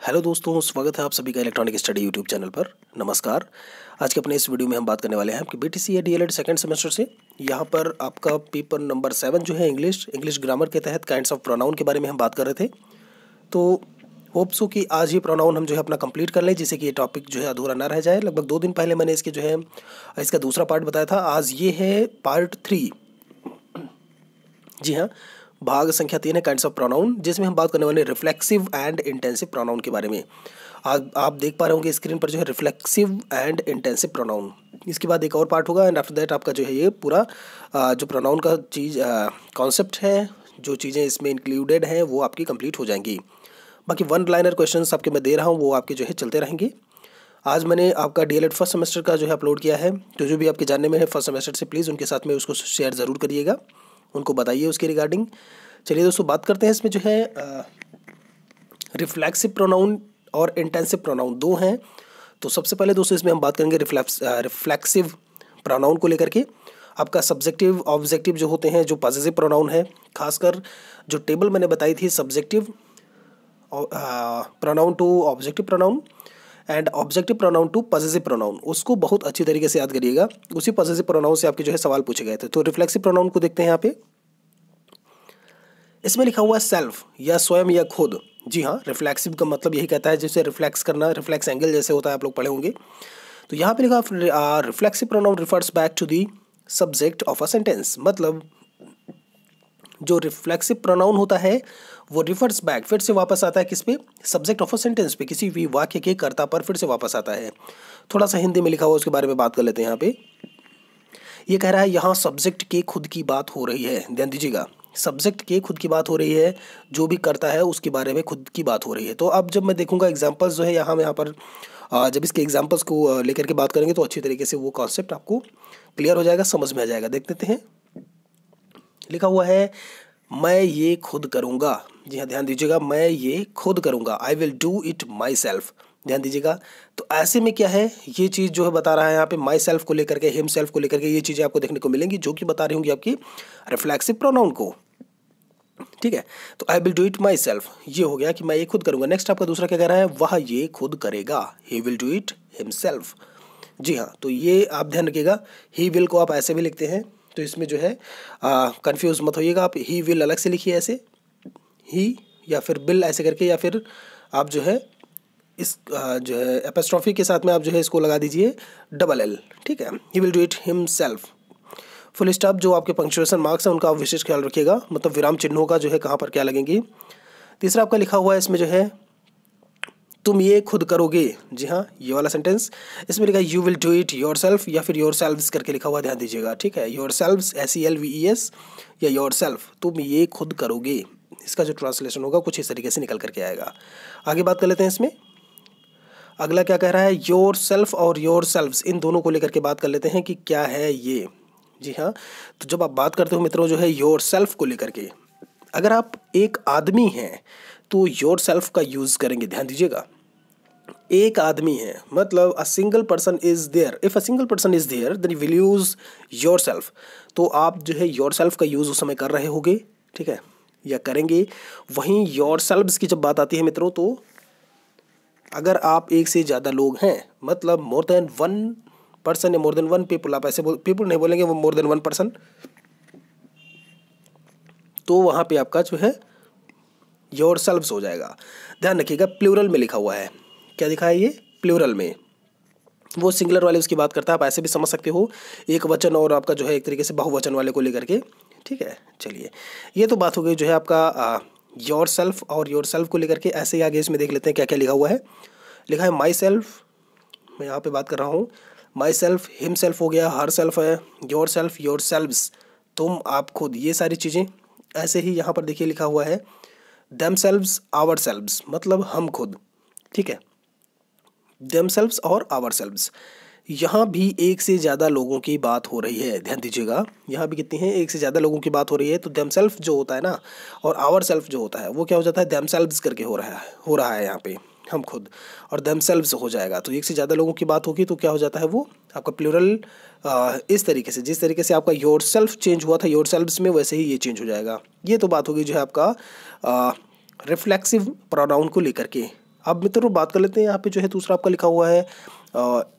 Hello दोस्तों, स्वागत है आप सभी का इलेक्ट्रॉनिक स्टडी यूट्यूब चैनल पर। नमस्कार। आज के अपने इस वीडियो में हम बात करने वाले हैं कि बीटीसी या डीएलएड सेकंड सेमेस्टर से यहाँ पर आपका पेपर नंबर 7 जो है इंग्लिश ग्रामर के तहत काइंड्स ऑफ प्रोनाउन के बारे में हम बात कर रहे थे। तो होप सो कि आज ये प्रोनाउन हम जो है अपना कंप्लीट कर लें, जिससे कि ये टॉपिक जो है अधूरा ना रह जाए। लगभग 2 दिन पहले मैंने इसके जो है इसका दूसरा पार्ट बताया था। आज ये है पार्ट 3। जी हाँ, भाग संख्या 3 है काइंड्स ऑफ प्रोनाउन, जिसमें हम बात करने वाले रिफ्लेक्सिव एंड इंटेंसिव प्रोनाउन के बारे में। आज आप देख पा रहे होंगे स्क्रीन पर जो है रिफ्लेक्सिव एंड इंटेंसिव प्रोनाउन। इसके बाद एक और पार्ट होगा एंड आफ्टर दैट आपका जो है ये पूरा जो प्रोनाउन का चीज़ कॉन्सेप्ट है, जो चीज़ें इसमें इंक्लूडेड हैं वो आपकी कंप्लीट हो जाएंगी। बाकी 1 लाइनर क्वेश्चंस आपके मैं दे रहा हूँ, वो आपके जो है चलते रहेंगे। आज मैंने आपका डीएलएड फर्स्ट सेमेस्टर का जो है अपलोड किया है, तो जो भी आपके जानने में है फर्स्ट सेमेस्टर से प्लीज़ उनके साथ में उसको शेयर ज़रूर करिएगा, उनको बताइए उसके रिगार्डिंग। चलिए दोस्तों, बात करते हैं। इसमें जो है रिफ्लेक्सिव प्रोनाउन और इंटेंसिव प्रोनाउन 2 हैं। तो सबसे पहले दोस्तों इसमें हम बात करेंगे रिफ्लेक्सिव प्रोनाउन को लेकर के। आपका सब्जेक्टिव ऑब्जेक्टिव जो होते हैं, जो पॉजिटिव प्रोनाउन है, खासकर जो टेबल मैंने बताई थी subjective pronoun to objective pronoun and objective pronoun to positive pronoun, उसको बहुत अच्छी तरीके से याद करिएगा। उसी पॉजिटिव प्रोनाउन से आपके जो है सवाल पूछे गए थे। तो रिफ्लेक्सिव प्रोनाउन को देखते हैं यहाँ पे। इसमें लिखा हुआ है सेल्फ या स्वयं या खुद। जी हाँ, रिफ्लेक्सिव का मतलब यही कहता है जैसे रिफ्लेक्स करना, रिफ्लेक्स एंगल जैसे होता है, आप लोग पढ़े होंगे। तो यहाँ पे लिखा reflexive pronoun refers back to the subject of a sentence. मतलब जो रिफ्लेक्सिव प्रोनाउन होता है वो रिफर्स बैक, फिर से वापस आता है किस पे? सब्जेक्ट ऑफ अ सेंटेंस पे, किसी भी वाक्य के कर्ता पर फिर से वापस आता है। थोड़ा सा हिंदी में लिखा हुआ उसके बारे में बात कर लेते हैं। यहाँ पे ये कह रहा है यहाँ सब्जेक्ट के खुद की बात हो रही है। ध्यान दीजिएगा, सब्जेक्ट के खुद की बात हो रही है, जो भी करता है उसके बारे में खुद की बात हो रही है। तो अब जब मैं देखूंगा एग्जांपल्स जो है यहाँ पर जब इसके एग्जांपल्स को लेकर के बात करेंगे तो अच्छी तरीके से वो कॉन्सेप्ट आपको क्लियर हो जाएगा, समझ में आ जाएगा। देख लेते हैं। लिखा हुआ है मैं ये खुद करूँगा। जी हाँ, ध्यान दीजिएगा, मैं ये खुद करूँगा। I will do it my self. ध्यान दीजिएगा। तो ऐसे में क्या है, ये चीज़ जो है बता रहा है यहाँ पे माई सेल्फ को लेकर के, हिम सेल्फ को लेकर के, ये चीज़ें आपको देखने को मिलेंगी जो कि बता रही होंगी आपकी रिफ्लेक्सिव प्रोनाउन को। ठीक है, तो I will do it my self, ये हो गया कि मैं ये खुद करूँगा। नेक्स्ट आपका दूसरा क्या कह रहा है? वह ये खुद करेगा। He will do it himself. जी हाँ, तो ये आप ध्यान रखिएगा। ही विल को आप ऐसे भी लिखते हैं, तो इसमें जो है कंफ्यूज मत होइएगा। आप ही विल अलग से लिखिए ऐसे, ही या फिर बिल ऐसे करके, या फिर आप जो है इस जो है एपोस्ट्रोफी के साथ में आप जो है इसको लगा दीजिए डबल एल। ठीक है, ही will do it himself. Full stop जो आपके पंक्चुएशन मार्क्स हैं उनका आप विशेष ख्याल रखिएगा, मतलब विराम चिन्हों का जो है कहाँ पर क्या लगेंगी। तीसरा आपका लिखा हुआ है इसमें जो है तुम ये खुद करोगे। जी हाँ, ये वाला सेंटेंस इसमें लिखा है you will do it your self, या फिर योर सेल्व्स करके लिखा हुआ, ध्यान दीजिएगा। ठीक है, योर सेल्व्स SELVES या योर सेल्फ, तुम ये खुद करोगे। इसका जो ट्रांसलेशन होगा कुछ इस तरीके से निकल करके आएगा। आगे बात कर लेते हैं इसमें। अगला क्या कह रहा है? योर सेल्फ और योर सेल्व्स, इन दोनों को लेकर के बात कर लेते हैं कि क्या है ये। जी हाँ, तो जब आप बात करते हो मित्रों जो है योर सेल्फ को लेकर के, अगर आप एक आदमी हैं तो योर सेल्फ का यूज़ करेंगे। ध्यान दीजिएगा, एक आदमी है मतलब a single person is there. If a single person is there then you will use yourself. तो आप जो है योर सेल्फ का यूज़ उस समय कर रहे होगे, ठीक है, या करेंगे। वहीं योर सेल्व्स की जब बात आती है मित्रों, तो अगर आप एक से ज़्यादा लोग हैं, मतलब मोर देन 1 पर्सन या मोर देन 1 पीपल, आप ऐसे पीपल नहीं बोलेंगे, वो मोर देन 1 पर्सन, तो वहाँ पे आपका जो है योर सेल्व्स हो जाएगा। ध्यान रखिएगा, प्लूरल में लिखा हुआ है। क्या लिखा है? ये प्लूरल में, वो सिंगुलर वाले उसकी बात करता है। आप ऐसे भी समझ सकते हो, एक वचन और आपका जो है एक तरीके से बहुवचन वाले को लेकर के। ठीक है, चलिए, ये तो बात हो गई जो है आपका योर सेल्फ और योर सेल्फ को लेकर के। ऐसे ही आगे इसमें देख लेते हैं क्या क्या लिखा हुआ है। लिखा है माई सेल्फ, मैं यहाँ पे बात कर रहा हूँ। माई सेल्फ, हिम सेल्फ हो गया, हर सेल्फ है, योर सेल्फ, योर सेल्व्स, तुम, आप खुद, ये सारी चीज़ें। ऐसे ही यहाँ पर देखिए लिखा हुआ है देम सेल्व्स, आवर सेल्व्स, मतलब हम खुद। ठीक है, देम सेल्व्स और आवर सेल्व्स। यहाँ भी एक से ज़्यादा लोगों की बात हो रही है। ध्यान दीजिएगा, यहाँ भी कितनी है? एक से ज़्यादा लोगों की बात हो रही है। तो देम सेल्फ जो होता है ना, और आवर सेल्फ जो होता है, वो क्या हो जाता है? देम सेल्व्स करके हो रहा है यहाँ पे, हम खुद, और देम सेल्व्स हो जाएगा। तो एक से ज़्यादा लोगों की बात होगी तो क्या हो जाता है? वो आपका प्लूरल इस तरीके से, जिस तरीके से आपका योर सेल्फ चेंज हुआ था योर सेल्व्स में, वैसे ही ये चेंज हो जाएगा। ये तो बात होगी जो है आपका रिफ्लेक्सिव प्रोनाउन को लेकर के। अब मित्रों बात कर लेते हैं यहाँ पे जो है दूसरा आपका लिखा हुआ है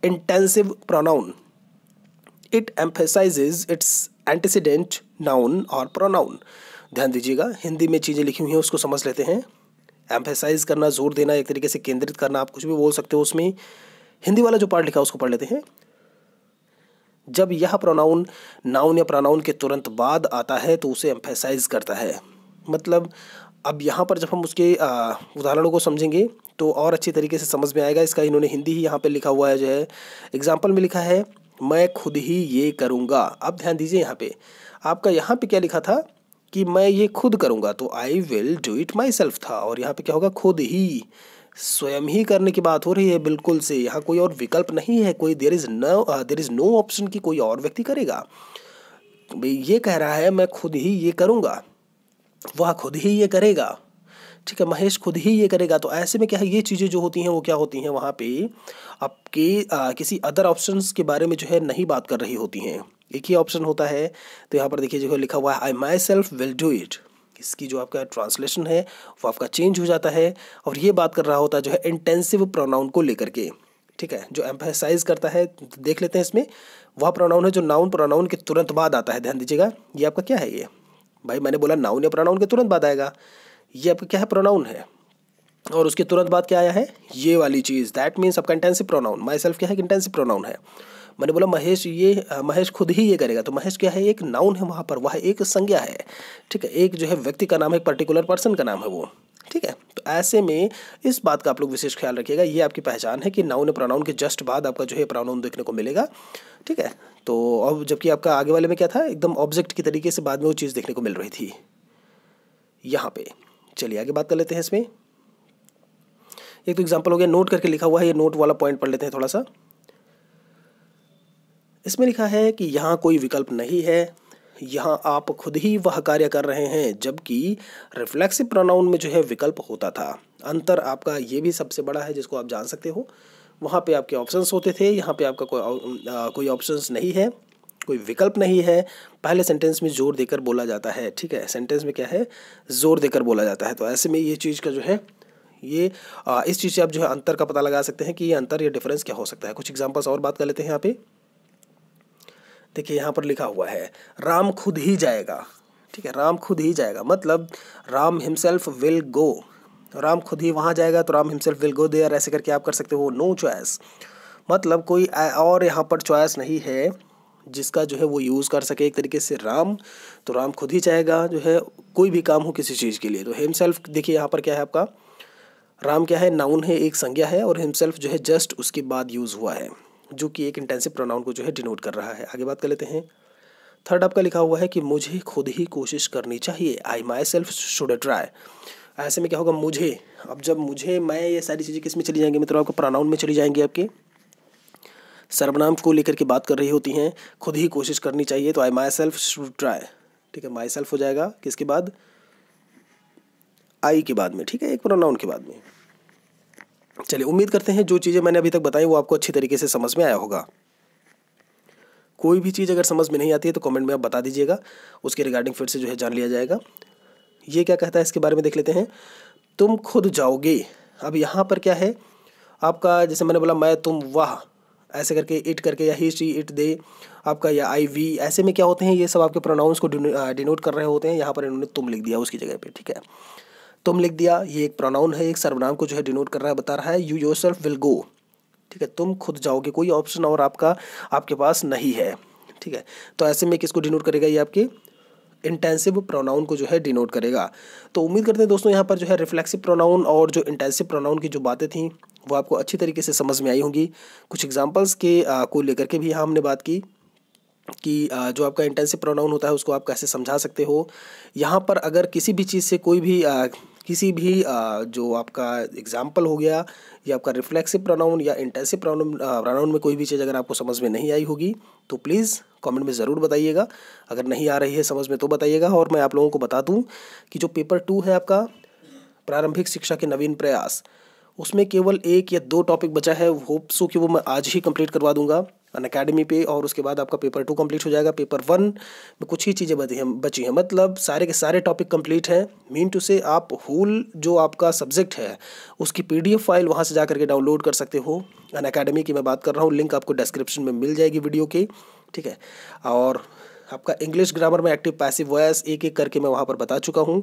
intensive pronoun. It emphasises it's antecedent noun और प्रोनाउन। ध्यान दीजिएगा, हिंदी में चीज़ें लिखी हुई हैं उसको समझ लेते हैं। एम्फेसाइज करना, जोर देना, एक तरीके से केंद्रित करना, आप कुछ भी बोल सकते हो उसमें। हिंदी वाला जो पार्ट लिखा है उसको पढ़ लेते हैं। जब यह प्रोनाउन नाउन या प्रोनाउन के तुरंत बाद आता है तो उसे एम्फेसाइज करता है। मतलब अब यहाँ पर जब हम उसके उदाहरणों को समझेंगे तो और अच्छी तरीके से समझ में आएगा। इसका इन्होंने हिंदी ही यहाँ पे लिखा हुआ है, जो है एग्जाम्पल में लिखा है मैं खुद ही ये करूँगा। अब ध्यान दीजिए यहाँ पे आपका यहाँ पे क्या लिखा था कि मैं ये खुद करूँगा, तो I will do it my self था, और यहाँ पे क्या होगा, खुद ही, स्वयं ही करने की बात हो रही है बिल्कुल से। यहाँ कोई और विकल्प नहीं है, कोई देयर इज नो ऑप्शन कि कोई और व्यक्ति करेगा। भाई ये कह रहा है मैं खुद ही ये करूँगा, वह खुद ही ये करेगा, ठीक है, महेश खुद ही ये करेगा। तो ऐसे में क्या है, ये चीज़ें जो होती हैं वो क्या होती हैं, वहाँ पे आपके किसी अदर ऑप्शंस के बारे में जो है नहीं बात कर रही होती हैं। एक ही ऑप्शन होता है। तो यहाँ पर देखिए जो लिखा हुआ है I myself will do it, इसकी जो आपका ट्रांसलेशन है वो आपका चेंज हो जाता है, और ये बात कर रहा होता है जो है इंटेंसिव प्रोनाउन को लेकर के, ठीक है, जो एम्फेसाइज करता है। देख लेते हैं इसमें, वह प्रोनाउन है जो नाउन प्रोनाउन के तुरंत बाद आता है। ध्यान दीजिएगा, ये आपका क्या है, ये भाई मैंने बोला नाउन या प्रोनाउन के तुरंत बाद आएगा। ये आपका क्या है, प्रोनाउन है, और उसके तुरंत बाद क्या आया है, ये वाली चीज़, दैट मीन्स आपका इंटेंसिव प्रोनाउन। माई सेल्फ क्या है, इंटेंसिव प्रोनाउन है। मैंने बोला महेश खुद ही ये करेगा, तो महेश क्या है, एक नाउन है वहाँ पर, वह एक संज्ञा है, ठीक है, एक जो है व्यक्ति का नाम है, एक पर्टिकुलर पर्सन का नाम है वो, ठीक है। तो ऐसे में इस बात का आप लोग विशेष ख्याल रखिएगा, ये आपकी पहचान है कि नाउन प्रोनाउन के जस्ट बाद आपका जो है प्रोनाउन देखने को मिलेगा, ठीक है। तो अब जबकि आपका आगे वाले में क्या था, एकदम ऑब्जेक्ट की तरीके से बाद में वो चीज़ देखने को मिल रही थी यहाँ पे। चलिए आगे बात कर लेते हैं इसमें। एक तो एग्जाम्पल हो गया, नोट करके लिखा हुआ है, ये नोट वाला पॉइंट पढ़ लेते हैं थोड़ा सा। इसमें लिखा है कि यहाँ कोई विकल्प नहीं है, यहाँ आप खुद ही वह कार्य कर रहे हैं, जबकि रिफ्लेक्सिव प्रोनाउन में जो है विकल्प होता था। अंतर आपका ये भी सबसे बड़ा है जिसको आप जान सकते हो। वहाँ पे आपके ऑप्शंस होते थे, यहाँ पे आपका कोई ऑप्शंस नहीं है, कोई विकल्प नहीं है। पहले सेंटेंस में जोर देकर बोला जाता है, ठीक है, सेंटेंस में क्या है, जोर देकर बोला जाता है। तो ऐसे में ये चीज़ का जो है ये इस चीज़ से आप जो है अंतर का पता लगा सकते हैं कि ये अंतर या डिफरेंस क्या हो सकता है। कुछ एग्जांपल्स और बात कर लेते हैं यहाँ पे। देखिए यहाँ पर लिखा हुआ है राम खुद ही जाएगा, ठीक है, राम खुद ही जाएगा, मतलब Ram himself will go, Ram खुद ही वहाँ जाएगा, तो Ram himself will go there, ऐसे करके आप कर सकते हो। नो चॉइस, मतलब कोई और यहाँ पर चॉइस नहीं है जिसका जो है वो यूज़ कर सके एक तरीके से राम, तो राम खुद ही चाहेगा जो है कोई भी काम हो किसी चीज़ के लिए। तो हिमसेल्फ देखिए यहाँ पर क्या है आपका, राम क्या है, नाउन है, एक संज्ञा है, और हिमसेल्फ जो है जस्ट उसके बाद यूज़ हुआ है, जो कि एक इंटेंसिव प्रोनाउन को जो है डिनोट कर रहा है। आगे बात कर लेते हैं। थर्ड आपका लिखा हुआ है कि मुझे खुद ही कोशिश करनी चाहिए, आई माई सेल्फ शुड ट्राई। ऐसे में क्या होगा, मुझे, अब जब मुझे, मैं, ये सारी चीज़ें किस में चली जाएंगी मित्रों, आपको प्रोनाउन में चली जाएंगी, आपके सर्वनाम को लेकर के बात कर रही होती हैं। खुद ही कोशिश करनी चाहिए, तो आई माई सेल्फ शुड ट्राई, ठीक है, माई सेल्फ हो जाएगा किसके बाद, आई के बाद में, ठीक है, एक प्रोनाउन के बाद में। चलिए उम्मीद करते हैं जो चीज़ें मैंने अभी तक बताई वो आपको अच्छी तरीके से समझ में आया होगा। कोई भी चीज़ अगर समझ में नहीं आती है तो कमेंट में आप बता दीजिएगा, उसके रिगार्डिंग फिर से जो है जान लिया जाएगा। ये क्या कहता है इसके बारे में देख लेते हैं। तुम खुद जाओगे, अब यहाँ पर क्या है आपका, जैसे मैंने बोला मैं, तुम, वह, ऐसे करके इट करके, या ही, शी, इट, दे आपका, या आई, वी, ऐसे में क्या होते हैं, ये सब आपके प्रोनाउंस को डिनोट कर रहे होते हैं। यहाँ पर इन्होंने तुम लिख दिया उसकी जगह पे, ठीक है, तुम लिख दिया, ये एक प्रोनाउन है, एक सर्वनाम को जो है डिनोट कर रहा है, बता रहा है यू योरसेल्फ विल गो, ठीक है, तुम खुद जाओगे, कोई ऑप्शन और आपके पास नहीं है, ठीक है। तो ऐसे में किसको डिनोट करेगा, ये आपके इंटेंसिव प्रोनाउन को जो है डिनोट करेगा। तो उम्मीद करते हैं दोस्तों यहाँ पर जो है रिफ्लेक्सिव प्रोनाउन और जो इंटेंसिव प्रोनाउन की जो बातें थी वो आपको अच्छी तरीके से समझ में आई होंगी। कुछ एग्जांपल्स के को लेकर के भी यहाँ हमने बात की कि जो आपका इंटेंसिव प्रोनाउन होता है उसको आप कैसे समझा सकते हो। यहाँ पर अगर किसी भी चीज़ से कोई भी जो आपका एग्जाम्पल हो गया या आपका रिफ्लेक्सिव प्रोनाउन या इंटेंसिव प्रोनाउन में कोई भी चीज़ अगर आपको समझ में नहीं आई होगी तो प्लीज़ कमेंट में ज़रूर बताइएगा। अगर नहीं आ रही है समझ में तो बताइएगा। और मैं आप लोगों को बता दूं कि जो पेपर 2 है आपका प्रारंभिक शिक्षा के नवीन प्रयास, उसमें केवल 1 या 2 टॉपिक बचा है। होप सो कि वो मैं आज ही कंप्लीट करवा दूंगा। अनअकैडमी पे, और उसके बाद आपका पेपर 2 कंप्लीट हो जाएगा। पेपर 1 में कुछ ही चीज़ें बची हैं, मतलब सारे के सारे टॉपिक कंप्लीट हैं। मीन टू से आप होल जो आपका सब्जेक्ट है उसकी PDF फाइल वहाँ से जा करके डाउनलोड कर सकते हो। अनअकैडमी की मैं बात कर रहा हूँ, लिंक आपको डिस्क्रिप्शन में मिल जाएगी वीडियो के, ठीक है। और आपका इंग्लिश ग्रामर में एक्टिव पैसिव वॉइस एक एक करके मैं वहाँ पर बता चुका हूँ,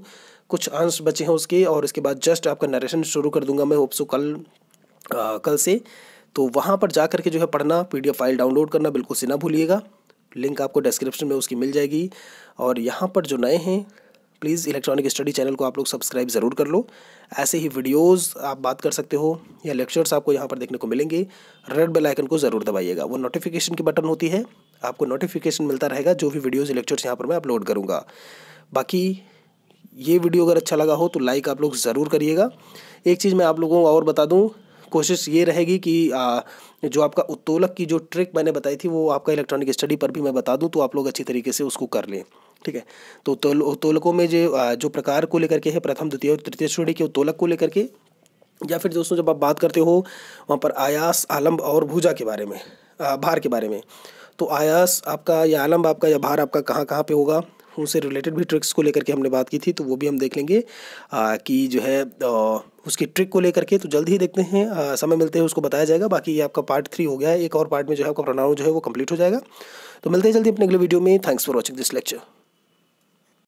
कुछ अंश बचे हैं उसके, और इसके बाद जस्ट आपका नरेशन शुरू कर दूंगा मैं, होप सो कल से। तो वहाँ पर जा करके जो है पढ़ना, PDF फाइल डाउनलोड करना बिल्कुल से ना भूलिएगा, लिंक आपको डिस्क्रिप्शन में उसकी मिल जाएगी। और यहाँ पर जो नए हैं प्लीज़ इलेक्ट्रॉनिक स्टडी चैनल को आप लोग सब्सक्राइब ज़रूर कर लो। ऐसे ही वीडियोस आप बात कर सकते हो या लेक्चर्स आपको यहाँ पर देखने को मिलेंगे। रेड बेल आइकन को ज़रूर दबाइएगा, वो नोटिफिकेशन की बटन होती है, आपको नोटिफिकेशन मिलता रहेगा जो भी वीडियोज़ लेक्चर्स यहाँ पर मैं अपलोड करूँगा। बाकी ये वीडियो अगर अच्छा लगा हो तो लाइक आप लोग ज़रूर करिएगा। एक चीज़ मैं आप लोगों को और बता दूँ, कोशिश ये रहेगी कि जो आपका उत्तोलक की जो ट्रिक मैंने बताई थी वो आपका इलेक्ट्रॉनिक स्टडी पर भी मैं बता दूं, तो आप लोग अच्छी तरीके से उसको कर लें, ठीक है। तो उत्तोलकों में जो प्रकार को लेकर के है, प्रथम द्वितीय और तृतीय श्रेणी के उत्तोलक को लेकर के, या फिर दोस्तों जब आप बात करते हो वहाँ पर आयास, आलम्ब और भुजा के बारे में, भार के बारे में, तो आयास आपका या आलम्ब आपका या भार आपका कहाँ कहाँ पे होगा, उनसे रिलेटेड भी ट्रिक्स को लेकर के हमने बात की थी, तो वो भी हम देख लेंगे कि जो है उसकी ट्रिक को लेकर के। तो जल्द ही देखते हैं, समय मिलते हैं उसको बताया जाएगा। बाकी ये आपका पार्ट 3 हो गया है, एक और पार्ट में जो है आपका प्रोनाउन जो है वो कंप्लीट हो जाएगा। तो मिलते हैं जल्दी अपने अगले वीडियो में। Thanks for watching this lecture.